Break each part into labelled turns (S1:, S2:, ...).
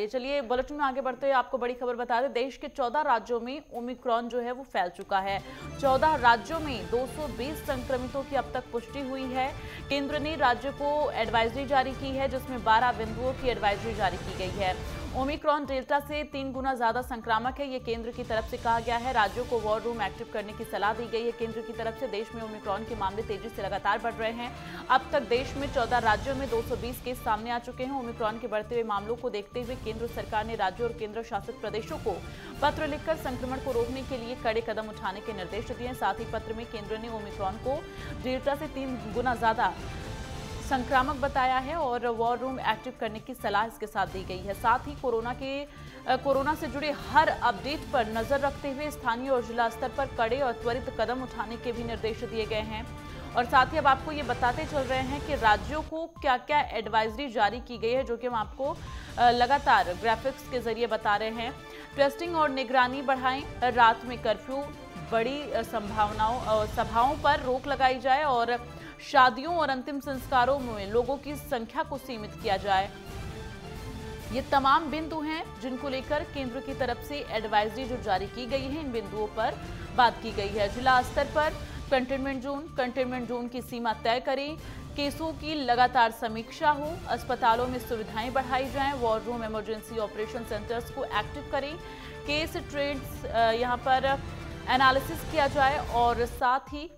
S1: चलिए बुलेटिन में आगे बढ़ते हुए आपको बड़ी खबर बता दें। देश के 14 राज्यों में ओमिक्रॉन जो है वो फैल चुका है। 14 राज्यों में 220 संक्रमितों की अब तक पुष्टि हुई है। केंद्र ने राज्य को एडवाइजरी जारी की है, जिसमें 12 बिंदुओं की एडवाइजरी जारी की गई है। ओमिक्रॉन डेल्टा से 3 गुना ज्यादा संक्रामक है, ये केंद्र की तरफ से कहा गया है। राज्यों को वॉर रूम एक्टिव करने की सलाह दी गई है केंद्र की तरफ से। देश में ओमिक्रॉन के मामले तेजी से लगातार बढ़ रहे हैं। अब तक देश में 14 राज्यों में 220 केस सामने आ चुके हैं। ओमिक्रॉन के बढ़ते हुए मामलों को देखते हुए केंद्र सरकार ने राज्यों और केंद्र शासित प्रदेशों को पत्र लिखकर संक्रमण को रोकने के लिए कड़े कदम उठाने के निर्देश दिए। साथ ही पत्र में केंद्र ने ओमिक्रॉन को डेल्टा से 3 गुना ज्यादा संक्रामक बताया है और वॉर रूम एक्टिव करने की सलाह इसके साथ दी गई है। साथ ही कोरोना से जुड़े हर अपडेट पर नजर रखते हुए स्थानीय और जिला स्तर पर कड़े और त्वरित कदम उठाने के भी निर्देश दिए गए हैं। और साथ ही अब आपको ये बताते चल रहे हैं कि राज्यों को क्या क्या एडवाइजरी जारी की गई है, जो कि हम आपको लगातार ग्राफिक्स के जरिए बता रहे हैं। टेस्टिंग और निगरानी बढ़ाएं, रात में कर्फ्यू, बड़ी सभाओं पर रोक लगाई जाए और शादियों और अंतिम संस्कारों में लोगों की संख्या को सीमित किया जाए। ये तमाम बिंदु हैं जिनको लेकर केंद्र की तरफ से एडवाइजरी जो जारी की गई है, इन बिंदुओं पर बात की गई है। जिला स्तर पर कंटेनमेंट जोन की सीमा तय करें, केसों की लगातार समीक्षा हो, अस्पतालों में सुविधाएं बढ़ाई जाएं, war room emergency operation centres को एक्टिव करें, केस ट्रेड्स यहां पर एनालिसिस किया जाए और साथ ही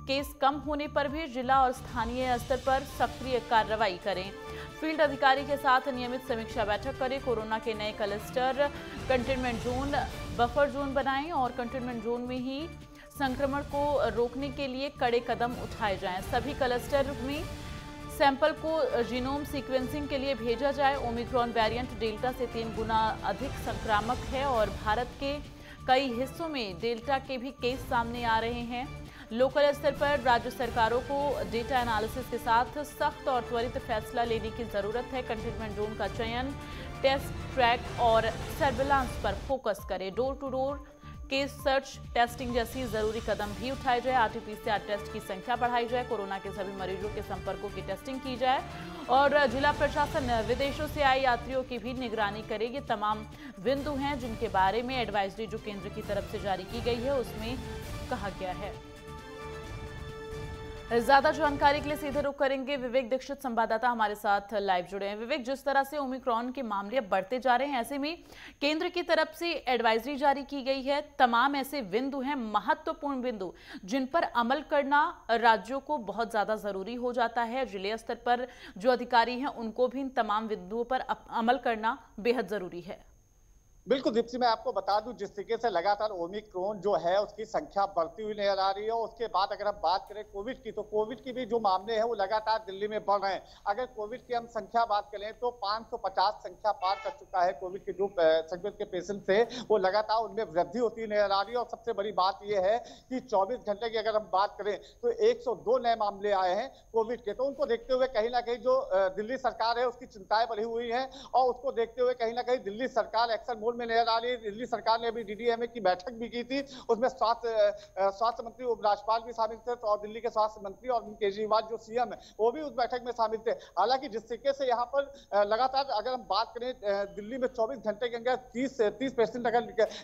S1: केस कम होने पर भी जिला और स्थानीय स्तर पर सक्रिय कार्रवाई करें। फील्ड अधिकारी के साथ नियमित समीक्षा बैठक करें। कोरोना के नए cluster, containment zone, buffer zone बनाएं और कंटेनमेंट जोन में ही संक्रमण को रोकने के लिए कड़े कदम उठाए जाएं। सभी क्लस्टर में सैंपल को जीनोम सीक्वेंसिंग के लिए भेजा जाए। ओमिक्रॉन वेरिएंट डेल्टा से 3 गुना अधिक संक्रामक है और भारत के कई हिस्सों में डेल्टा के भी केस सामने आ रहे हैं। लोकल स्तर पर राज्य सरकारों को डेटा एनालिसिस के साथ सख्त और त्वरित फैसला लेने की जरूरत है। कंटेनमेंट जोन का चयन, टेस्ट, ट्रैक और सर्विलांस पर फोकस करें। Door to door case search, testing जैसी जरूरी कदम भी उठाए जाए। आरटी-पीसीआर टेस्ट की संख्या बढ़ाई जाए। कोरोना के सभी मरीजों के संपर्कों की टेस्टिंग की जाए और जिला प्रशासन विदेशों से आए यात्रियों की भी निगरानी करे। ये तमाम बिंदु हैं जिनके बारे में एडवाइजरी जो केंद्र की तरफ से जारी की गई है उसमें कहा गया है। ज्यादा जानकारी के लिए सीधे रुख करेंगे, विवेक दीक्षित संवाददाता हमारे साथ लाइव जुड़े हैं। विवेक, जिस तरह से ओमिक्रॉन के मामले अब बढ़ते जा रहे हैं, ऐसे में केंद्र की तरफ से एडवाइजरी जारी की गई है। तमाम ऐसे बिंदु हैं, महत्वपूर्ण बिंदु, जिन पर अमल करना राज्यों को बहुत ज्यादा जरूरी हो जाता है। जिले स्तर पर जो अधिकारी हैं उनको भी इन तमाम बिंदुओं पर अमल करना बेहद जरूरी है।
S2: बिल्कुल दीप्ति, मैं आपको बता दूं जिस तरीके से लगातार ओमिक्रॉन जो है उसकी संख्या बढ़ती हुई नजर आ रही है। उसके बाद अगर हम बात करें कोविड की, तो कोविड की भी जो मामले हैं वो लगातार दिल्ली में बढ़ रहे हैं। अगर कोविड की हम संख्या बात करें तो 550 संख्या पार कर चुका है। कोविड के जो संक्रमित के पेशेंट थे वो लगातार उनमें वृद्धि होती नजर आ रही है। और सबसे बड़ी बात यह है कि 24 घंटे की अगर हम बात करें तो 102 नए मामले आए हैं कोविड के। तो उनको देखते हुए कहीं ना कहीं जो दिल्ली सरकार है उसकी चिंताएं बढ़ी हुई है और उसको देखते हुए कहीं ना कहीं दिल्ली सरकार एक्शन में नजर आ रही है। दिल्ली सरकार ने अभी डीडीएमए की बैठक भी की थी, उसमें स्वास्थ्य मंत्री उपराज्यपाल भी शामिल थे और दिल्ली के स्वास्थ्य मंत्री और केजरीवाल जो सीएम है वो भी उस बैठक में शामिल थे। हालांकि जिस तरीके से यहाँ पर लगातार अगर हम बात करें दिल्ली में 24 घंटे के अंदर 30 पेशेंट अगर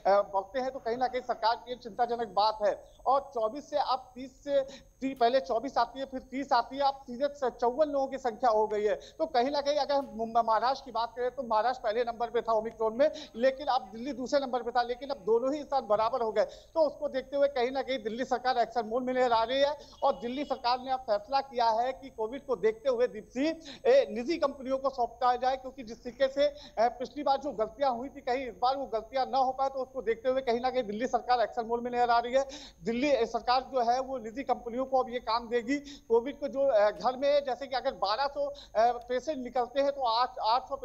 S2: बढ़ते हैं तो कहीं ना कहीं सरकार की चिंताजनक बात है। और 24 से अब 30 से पहले 24 आती है, फिर 30 आती है, अब सीधे 54 लोगों की संख्या हो गई है। तो कहीं ना कहीं अगर हम महाराष्ट्र की बात करें तो महाराष्ट्र पहले नंबर पे था ओमिक्रॉन में, लेकिन अब दिल्ली दूसरे नंबर पे था, लेकिन अब दोनों ही स्थान बराबर हो गए। तो उसको देखते हुए कहीं ना कहीं दिल्ली सरकार एक्शन मोड में नजर आ रही है और दिल्ली सरकार ने अब फैसला किया है कि कोविड को देखते हुए दीप्ति निजी कंपनियों को सौंपा जाए, क्योंकि जिस तरीके से पिछली बार जो गलतियां हुई थी कहीं इस बार वो गलतियां न हो पाए। तो उसको देखते हुए कहीं ना कहीं दिल्ली सरकार एक्शन मोड में नजर आ रही है। दिल्ली सरकार जो है वो निजी कंपनियों को अब ये काम देगी। कोविड को जो घर में जैसे कि अगर 1200 पेशेंट निकलते हैं तो 800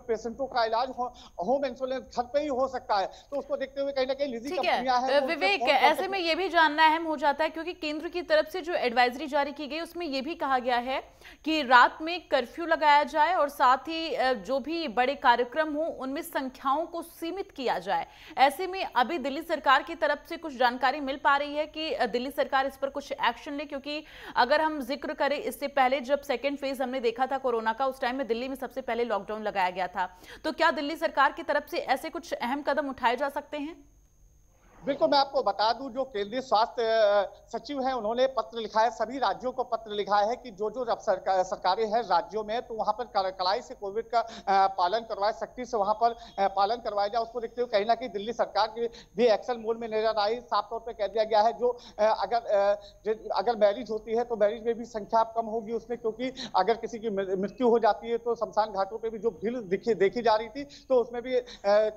S2: पेशेंटों का इलाज होम इंश्योरेंस घर पे ही हो सकता है। तो उसको देखते हुए कहीं ना कहीं निजी
S1: ठीक
S2: कंपनियां
S1: है
S2: हैं
S1: विवेक, ऐसे में ये भी जानना अहम हो जाता है क्योंकि केंद्र की तरफ से जो एडवाइजरी जारी की गई उसमें ये भी कहा गया है कि रात में कर्फ्यू लगाया जाए और साथ ही जो भी बड़े कार्यक्रम हो उनमें संख्याओं को सीमित किया जाए। ऐसे में अभी दिल्ली सरकार की तरफ से कुछ जानकारी मिल पा रही है कि दिल्ली सरकार इस पर कुछ एक्शन ले? क्योंकि अगर हम जिक्र करें इससे पहले जब सेकेंड फेज हमने देखा था कोरोना का, उस टाइम में दिल्ली में सबसे पहले लॉकडाउन लगाया गया था। तो क्या दिल्ली सरकार की तरफ से ऐसे कुछ अहम कदम उठाए जा सकते हैं?
S2: बिल्कुल, मैं आपको बता दूं, जो केंद्रीय स्वास्थ्य सचिव हैं उन्होंने पत्र लिखा है, सभी राज्यों को पत्र लिखा है कि जो जो सरकारें हैं राज्यों में, तो वहां पर कड़ाई से कोविड का पालन करवाए, सख्ती से वहां पर पालन करवाया जाए। उसको देखते हुए कहीं ना कहीं दिल्ली सरकार की भी एक्शन मोड में नजर आई। साफ तौर पर कह दिया गया है जो अगर मैरिज होती है तो मैरिज में भी संख्या कम होगी उसमें, क्योंकि अगर किसी की मृत्यु हो जाती है तो शमशान घाटों पर भी जो भीड़ देखी जा रही थी तो उसमें भी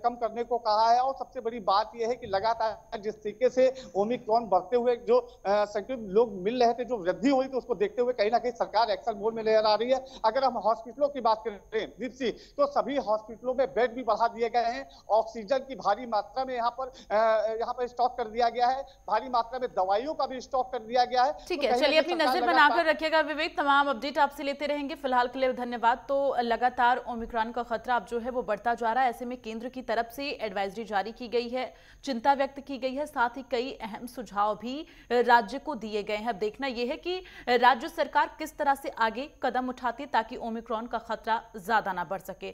S2: कम करने को कहा है। और सबसे बड़ी बात यह है कि लगातार जिस तरीके से ओमिक्रॉन बढ़ते हुए जो संक्रमित लोग मिल रहे थे, जो वृद्धि हुई, तो उसको देखते हुए कहीं ना कहीं सरकार एक्शन मोड में नजर आ रही है। अगर हम हॉस्पिटलों की बात करें दीप्ति, तो सभी हॉस्पिटलों में बेड भी बढ़ा दिए गए हैं, ऑक्सीजन की भारी मात्रा में यहाँ पर स्टॉक कर दिया गया है, भारी मात्रा में दवाइयों का भी स्टॉक कर दिया गया है।
S1: ठीक है, चलिए अपनी नजर बनाकर रखिएगा विवेक, तमाम अपडेट आपसे लेते रहेंगे। फिलहाल के लिए धन्यवाद। तो लगातार ओमिक्रॉन का खतरा अब जो है वो बढ़ता जा रहा है। ऐसे में केंद्र की तरफ से एडवाइजरी जारी की गई है, चिंता व्यक्त की गई है, साथ ही कई अहम सुझाव भी राज्य को दिए गए हैं। अब देखना यह है कि राज्य सरकार किस तरह से आगे कदम उठाती है ताकि ओमिक्रॉन का खतरा ज्यादा ना बढ़ सके।